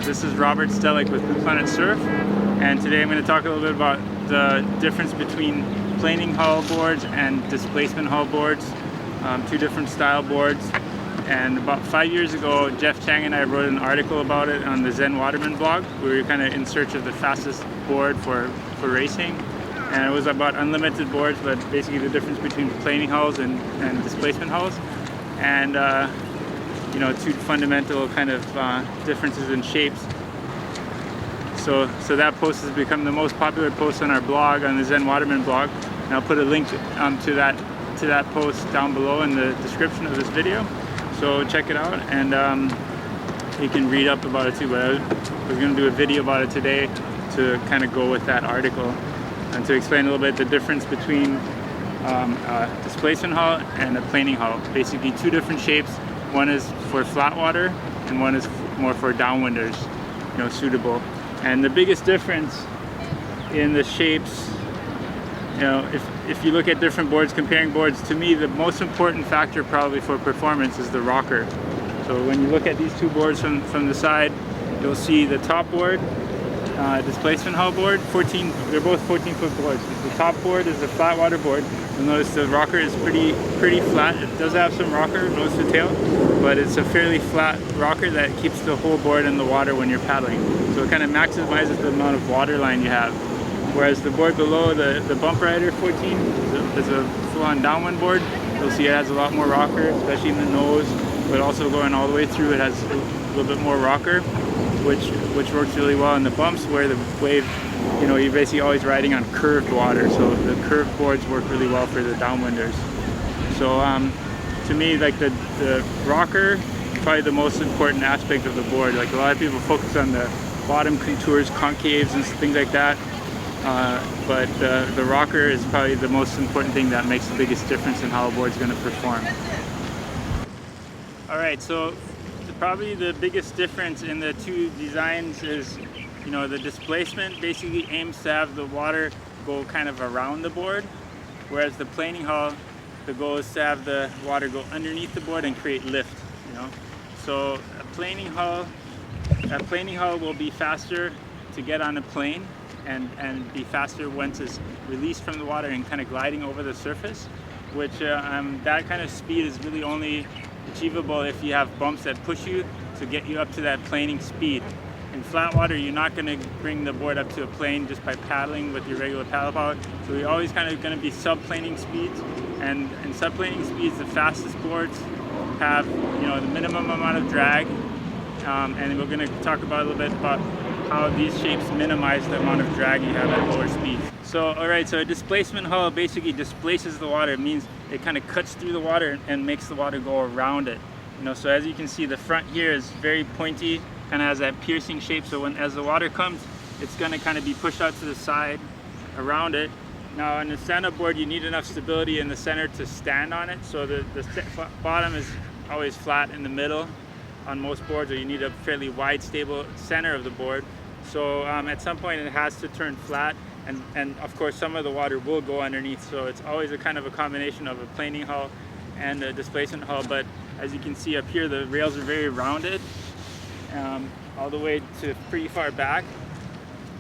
This is Robert Stellick with Blue Planet Surf, and today I'm going to talk a little bit about the difference between planing hull boards and displacement hull boards, two different style boards. And about 5 years ago, Jeff Chang and I wrote an article about it on the Zen Waterman blog. We were kind of in search of the fastest board for racing, and it was about unlimited boards, but basically the difference between planing hulls and displacement hulls, and you know, two fundamental kind of differences in shapes. So that post has become the most popular post on our blog, on the Zen Waterman blog, and I'll put a link to that post down below in the description of this video. So check it out, and you can read up about it too. But I was going to do a video about it today to kind of go with that article and to explain a little bit the difference between a displacement hull and a planing hull. Basically two different shapes. One is for flat water and one is more for downwinders, you know, suitable. And the biggest difference in the shapes, you know, if you look at different boards, comparing boards, to me the most important factor probably for performance is the rocker. So when you look at these two boards from the side, you'll see the top board, displacement hull board, they're both 14-foot boards. The top board is a flat water board. You'll notice the rocker is pretty flat. It does have some rocker nose to tail, but it's a fairly flat rocker that keeps the whole board in the water when you're paddling. So it kind of maximizes the amount of water line you have. Whereas the board below, the Bump Rider 14, is a full-on downwind board. You'll see it has a lot more rocker, especially in the nose, but also going all the way through, it has a little bit more rocker, which works really well in the bumps, where the wave, you know, you're basically always riding on curved water. So the curved boards work really well for the downwinders. So to me, like the rocker is probably the most important aspect of the board. Like a lot of people focus on the bottom contours, concaves, and things like that. But the rocker is probably the most important thing that makes the biggest difference in how a board's going to perform. Alright, so probably the biggest difference in the two designs is, you know, the displacement basically aims to have the water go kind of around the board, whereas the planing hull, the goal is to have the water go underneath the board and create lift, you know. So a planing hull will be faster to get on a plane, and be faster once it's released from the water and kind of gliding over the surface, which that kind of speed is really only achievable if you have bumps that push you to get you up to that planing speed. In flat water, you're not going to bring the board up to a plane just by paddling with your regular paddle power, so you're always kind of going to be sub-planing speeds, and in sub-planing speeds, the fastest boards have, you know, the minimum amount of drag, and we're going to talk about a little bit about how these shapes minimize the amount of drag you have at lower speeds. So, alright, so a displacement hull basically displaces the water. It means it kind of cuts through the water and makes the water go around it. You know, so as you can see, the front here is very pointy, kind of has that piercing shape. So as the water comes, it's going to kind of be pushed out to the side around it. Now on the stand-up board, you need enough stability in the center to stand on it. So the bottom is always flat in the middle on most boards, or you need a fairly wide, stable center of the board. So at some point it has to turn flat, and of course some of the water will go underneath. So it's always a kind of a combination of a planing hull and a displacement hull. But as you can see up here, the rails are very rounded, all the way to pretty far back.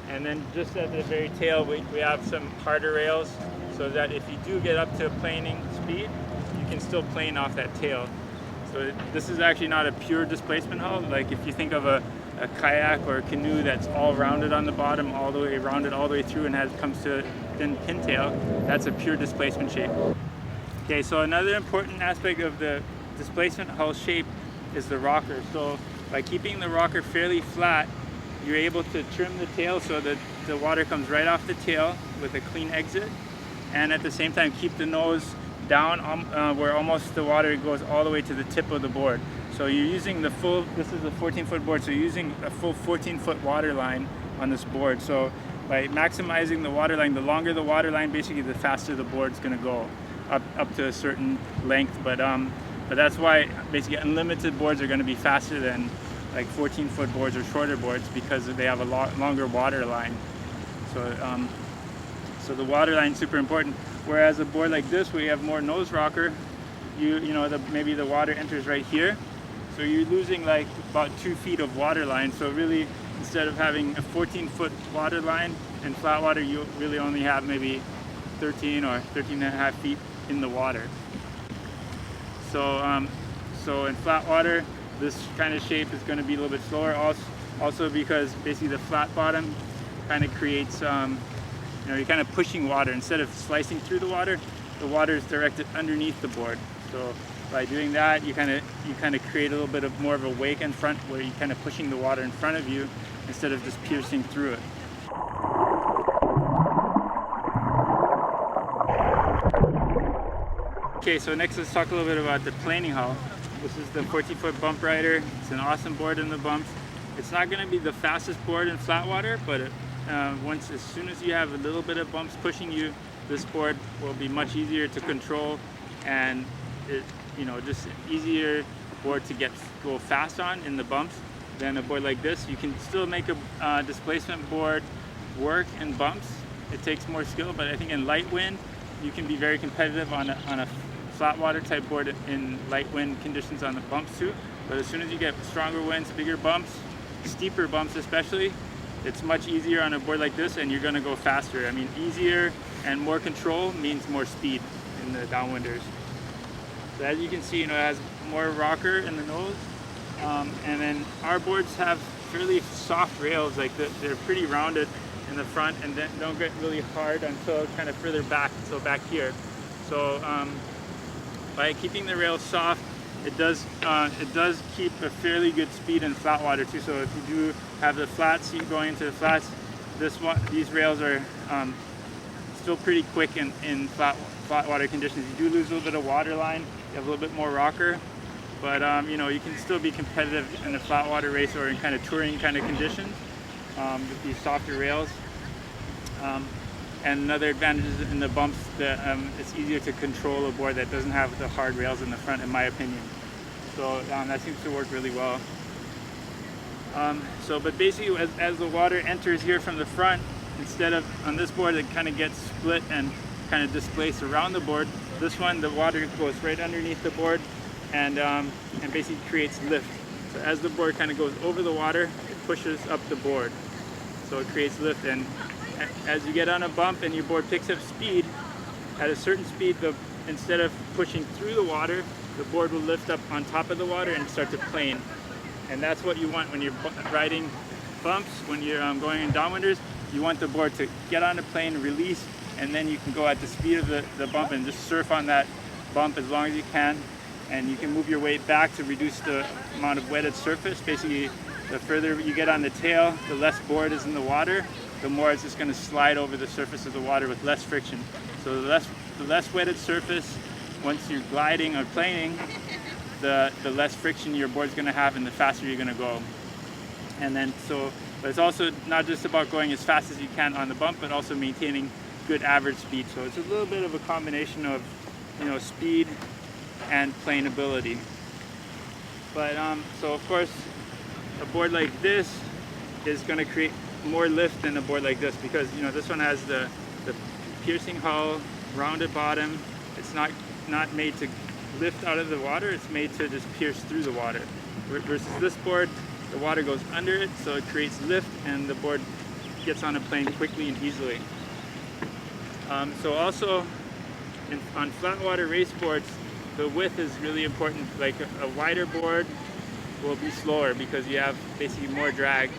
And then just at the very tail, we have some harder rails, so that if you do get up to a planing speed, you can still plane off that tail. So this is actually not a pure displacement hull. Like if you think of a kayak or a canoe that's all rounded on the bottom, all the way rounded all the way through, and comes to a thin pintail, that's a pure displacement shape. Okay, so another important aspect of the displacement hull shape is the rocker. So by keeping the rocker fairly flat, you're able to trim the tail so that the water comes right off the tail with a clean exit, and at the same time keep the nose down where almost the water goes all the way to the tip of the board. So you're using this is a 14-foot board, so you're using a full 14-foot water line on this board. So by maximizing the water line, the longer the water line, basically the faster the board's going to go up to a certain length. But that's why basically unlimited boards are going to be faster than like 14-foot boards or shorter boards, because they have a lot longer water line. So the water line is super important. Whereas a board like this, where you have more nose rocker, maybe the water enters right here. So you're losing like about 2 feet of water line. So really, instead of having a 14-foot water line in flat water, you really only have maybe 13 or 13 and a half feet in the water. So in flat water, this kind of shape is going to be a little bit slower. Also because basically the flat bottom kind of creates, you're kind of pushing water. Instead of slicing through the water is directed underneath the board. So by doing that, you kind of create a little bit of more of a wake in front, where you're kind of pushing the water in front of you instead of just piercing through it. Okay, so next let's talk a little bit about the planing hull. This is the 14-foot bump rider. It's an awesome board in the bumps. It's not going to be the fastest board in flat water, but as soon as you have a little bit of bumps pushing you, this board will be much easier to control, and just easier board to go fast on in the bumps than a board like this. You can still make a displacement board work in bumps. It takes more skill, but I think in light wind you can be very competitive on a flat water type board in light wind conditions on the bumps too. But as soon as you get stronger winds, bigger bumps, steeper bumps especially, it's much easier on a board like this, and you're going to go faster. I mean, easier and more control means more speed in the downwinders. So as you can see, it has more rocker in the nose, and then our boards have fairly soft rails. Like they're pretty rounded in the front, and then don't get really hard until kind of further back, so back here. So by keeping the rails soft, it does keep a fairly good speed in flat water too. So if you do have the flats, going into the flats, these rails are still pretty quick in flat water conditions. You do lose a little bit of water line, you have a little bit more rocker, but you can still be competitive in a flat water race or in kind of touring kind of conditions with these softer rails. And another advantage is in the bumps that it's easier to control a board that doesn't have the hard rails in the front, in my opinion. So that seems to work really well. But basically, as the water enters here from the front, instead of on this board, it kind of gets split and kind of displaced around the board. This one, the water goes right underneath the board and basically creates lift. So as the board kind of goes over the water, it pushes up the board. So it creates lift, and as you get on a bump and your board picks up speed, at a certain speed, instead of pushing through the water, the board will lift up on top of the water and start to plane. And that's what you want when you're riding bumps, when you're going in downwinders. You want the board to get on a plane, release, and then you can go at the speed of the bump and just surf on that bump as long as you can. And you can move your weight back to reduce the amount of wetted surface. Basically, the further you get on the tail, the less board is in the water, the more it's just going to slide over the surface of the water with less friction. So the less wetted surface, once you're gliding or planing, the less friction your board's going to have and the faster you're going to go. And then but it's also not just about going as fast as you can on the bump, but also maintaining good average speed. So it's a little bit of a combination of speed and planeability. But so of course, a board like this is going to create more lift than a board like this, because this one has the piercing hull, rounded bottom. It's not made to lift out of the water, it's made to just pierce through the water. Versus this board, the water goes under it, so it creates lift and the board gets on a plane quickly and easily. So also on flat water race boards, the width is really important. Like a wider board will be slower because you have basically more drag.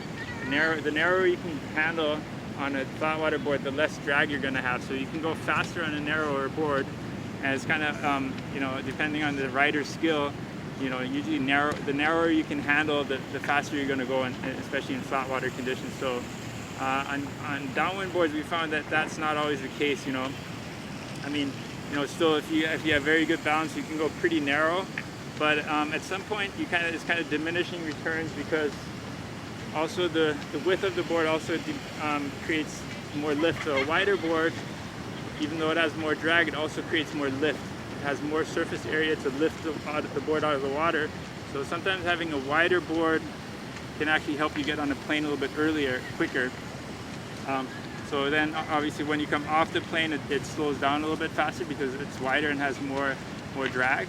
The narrower you can handle on a flat water board, the less drag you're going to have. So you can go faster on a narrower board, and it's kind of depending on the rider's skill, usually the narrower you can handle, the faster you're going to go, especially in flat water conditions. So on downwind boards, we found that that's not always the case. I mean, still if you have very good balance, you can go pretty narrow, but at some point it's kind of diminishing returns, because also the width of the board also creates more lift. So a wider board, even though it has more drag, it also creates more lift. It has more surface area to lift the board out of the water. So sometimes having a wider board can actually help you get on the plane a little bit quicker. So then obviously when you come off the plane, it slows down a little bit faster because it's wider and has more drag.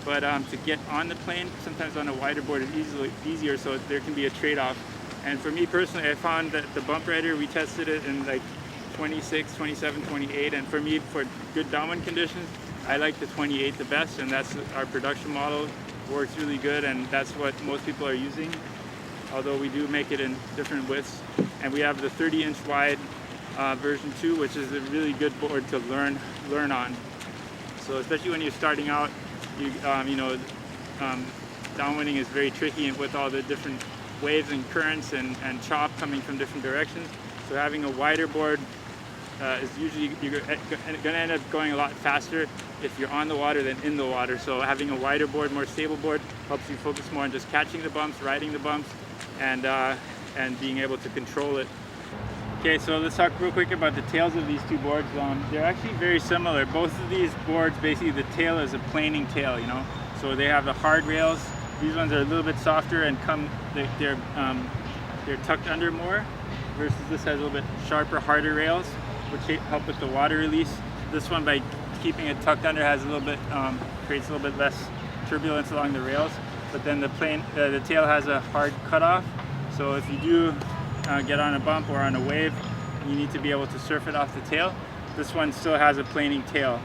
but to get on the plane, sometimes on a wider board is easier, so there can be a trade-off. And for me personally, I found that the bump rider, we tested it in like 26, 27, 28, and for me, for good downwind conditions, I like the 28 the best, and that's our production model. Works really good, and that's what most people are using, although we do make it in different widths. And we have the 30-inch wide version 2, which is a really good board to learn on. So especially when you're starting out, downwinding is very tricky, and with all the different waves and currents and chop coming from different directions. So having a wider board is usually, you're going to end up going a lot faster if you're on the water than in the water. So having a wider board, more stable board, helps you focus more on just catching the bumps, riding the bumps, and being able to control it. Okay, so let's talk real quick about the tails of these two boards. They're actually very similar. Both of these boards, basically the tail is a planing tail, So they have the hard rails. These ones are a little bit softer and they're tucked under more, versus this has a little bit sharper, harder rails, which help with the water release. This one, by keeping it tucked under, has a little bit creates a little bit less turbulence along the rails. But then the tail has a hard cutoff. So if you do get on a bump or on a wave, you need to be able to surf it off the tail. This one still has a planing tail,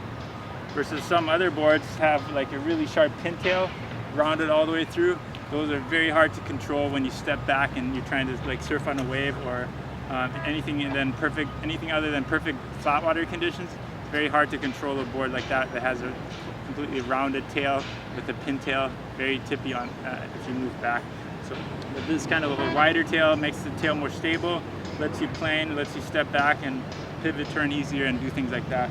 versus some other boards have like a really sharp pintail, rounded all the way through. Those are very hard to control when you step back and you're trying to like surf on a wave or anything other than perfect flat water conditions. Very hard to control a board like that has a completely rounded tail with a pintail, very tippy on if you move back. So this kind of a wider tail makes the tail more stable, lets you plane, lets you step back and pivot, turn easier, and do things like that.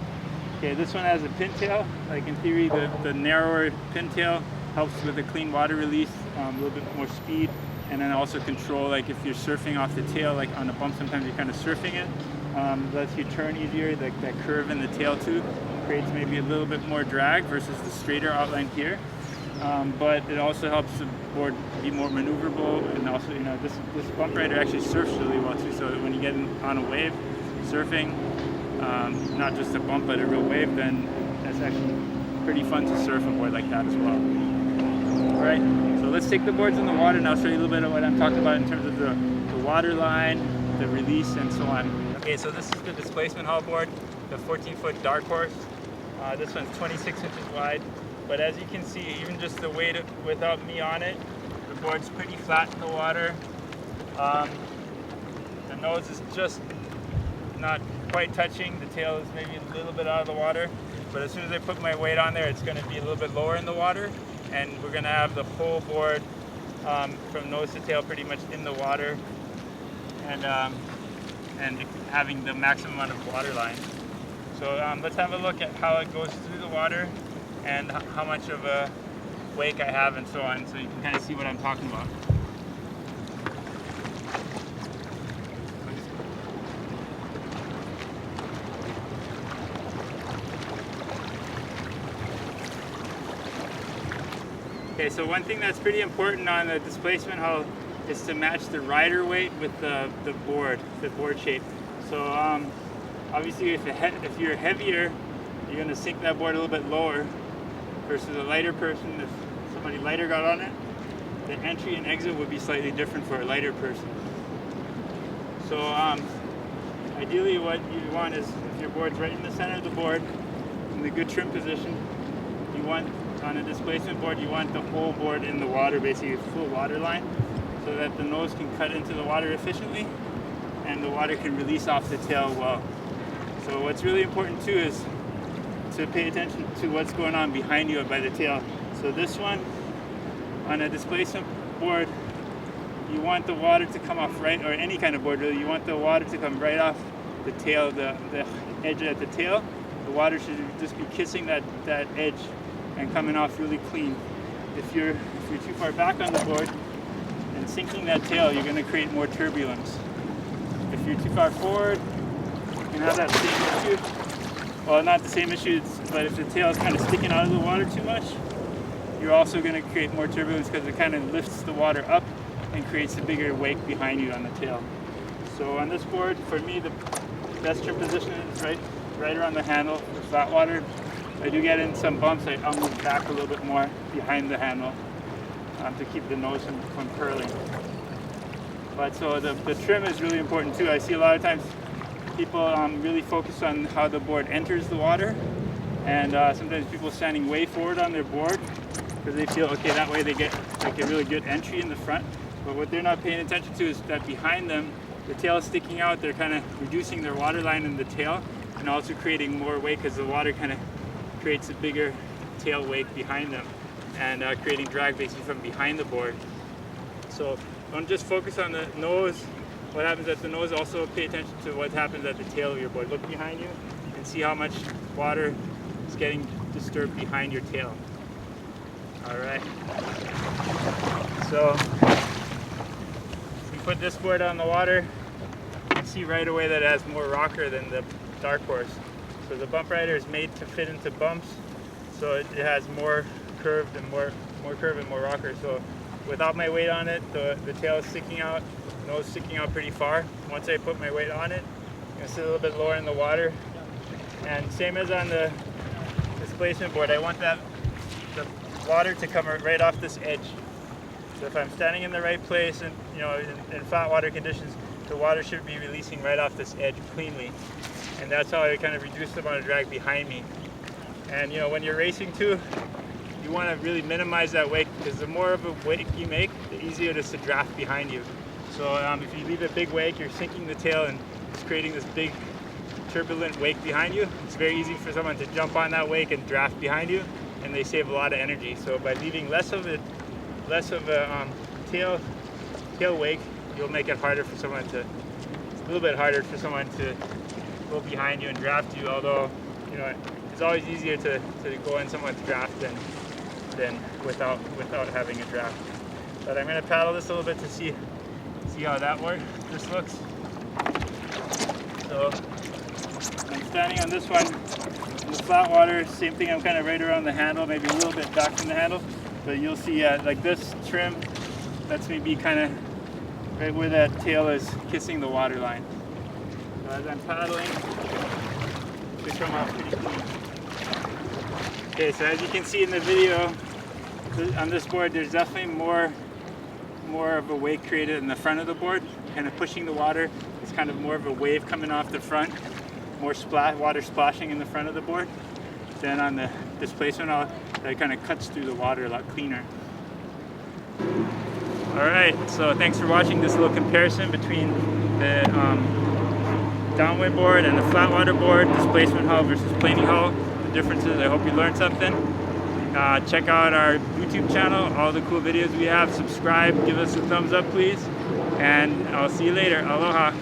Okay, this one has a pintail. Like in theory, the narrower pintail helps with the clean water release, a little bit more speed, and then also control, like if you're surfing off the tail, like on a bump, sometimes you're kind of surfing it, lets you turn easier. Like that curve in the tail too creates maybe a little bit more drag versus the straighter outline here. But it also helps the board be more maneuverable, and also, this bump rider actually surfs really well too. So when you get on a wave, surfing, not just a bump but a real wave, then it's actually pretty fun to surf a board like that as well. All right, so let's take the boards in the water and I'll show you a little bit of what I'm talking about in terms of the water line, the release, and so on. Okay, so this is the displacement hull board, the 14-foot Dark Horse. This one's 26 inches wide. But as you can see, even just the weight without me on it, the board's pretty flat in the water. The nose is just not quite touching. The tail is maybe a little bit out of the water. But as soon as I put my weight on there, it's going to be a little bit lower in the water. And we're going to have the whole board from nose to tail pretty much in the water. And having the maximum amount of water line. So let's have a look at how it goes through the water and how much of a wake I have and so on, so you can kind of see what I'm talking about. Okay, so one thing that's pretty important on the displacement hull is to match the rider weight with the board shape. So obviously if you're heavier, you're going to sink that board a little bit lower, versus a lighter person. If somebody lighter got on it, the entry and exit would be slightly different for a lighter person. So ideally what you want is, if your board's right in the center of the board, in the good trim position, you want, on a displacement board, you want the whole board in the water, basically a full water line, so that the nose can cut into the water efficiently and the water can release off the tail well. So what's really important too is to pay attention to what's going on behind you by the tail. So this one, on a displacement board, you want the water to come off right, or any kind of board really, you want the water to come right off the tail, the edge at the tail. The water should just be kissing that edge and coming off really clean. If you're too far back on the board and sinking that tail, you're going to create more turbulence. If you're too far forward, you can have that same issue. Well, not the same issue, but if the tail is kind of sticking out of the water too much, you're also going to create more turbulence because it kind of lifts the water up and creates a bigger wake behind you on the tail. So on this board, for me, the best trim position is right around the handle for flat water. If I do get in some bumps, I'll move back a little bit more behind the handle to keep the nose from curling. But so the trim is really important too. I see a lot of times people really focus on how the board enters the water, and sometimes people standing way forward on their board because they feel, okay, that way they get like a really good entry in the front. But what they're not paying attention to is that behind them, the tail is sticking out. They're kind of reducing their water line in the tail and also creating more weight because the water kind of creates a bigger tail weight behind them and creating drag basically from behind the board. So don't just focus on the nose, what happens at the nose, also pay attention to what happens at the tail of your board. Look behind you and see how much water is getting disturbed behind your tail. All right, so we put this board on the water. You can see right away that it has more rocker than the dark horse. So the bump rider is made to fit into bumps, so it has more curved and more curve and more rocker. So without my weight on it, the tail is sticking out, nose sticking out pretty far. Once I put my weight on it, I'm gonna sit a little bit lower in the water. And same as on the displacement board, I want the water to come right off this edge. So if I'm standing in the right place and in flat water conditions, the water should be releasing right off this edge cleanly. And that's how I kind of reduce the amount of drag behind me. And when you're racing too, you want to really minimize that wake, because the more of a wake you make, the easier it is to draft behind you. So if you leave a big wake, you're sinking the tail and it's creating this big turbulent wake behind you. It's very easy for someone to jump on that wake and draft behind you, and they save a lot of energy. So by leaving less of a tail wake, you'll make it harder for someone to, it's a little bit harder for someone to go behind you and draft you, although it's always easier to go in someone's draft than without having a draft. But I'm going to paddle this a little bit to see how this looks. So I'm standing on this one in the flat water, same thing, I'm kind of right around the handle, maybe a little bit back from the handle, but you'll see like this trim lets me be kind of right where that tail is kissing the water line. So as I'm paddling, it should come off pretty clean. Okay, so as you can see in the video, on this board there's definitely more of a wake created in the front of the board, kind of pushing the water. It's kind of more of a wave coming off the front, more water splashing in the front of the board. Then on the displacement, that kind of cuts through the water a lot cleaner. Alright, so thanks for watching this little comparison between the downwind board and the flat water board, displacement hull versus planing hull, the differences. I hope you learned something. Check out our YouTube channel, all the cool videos we have. Subscribe, give us a thumbs up please, and I'll see you later. Aloha.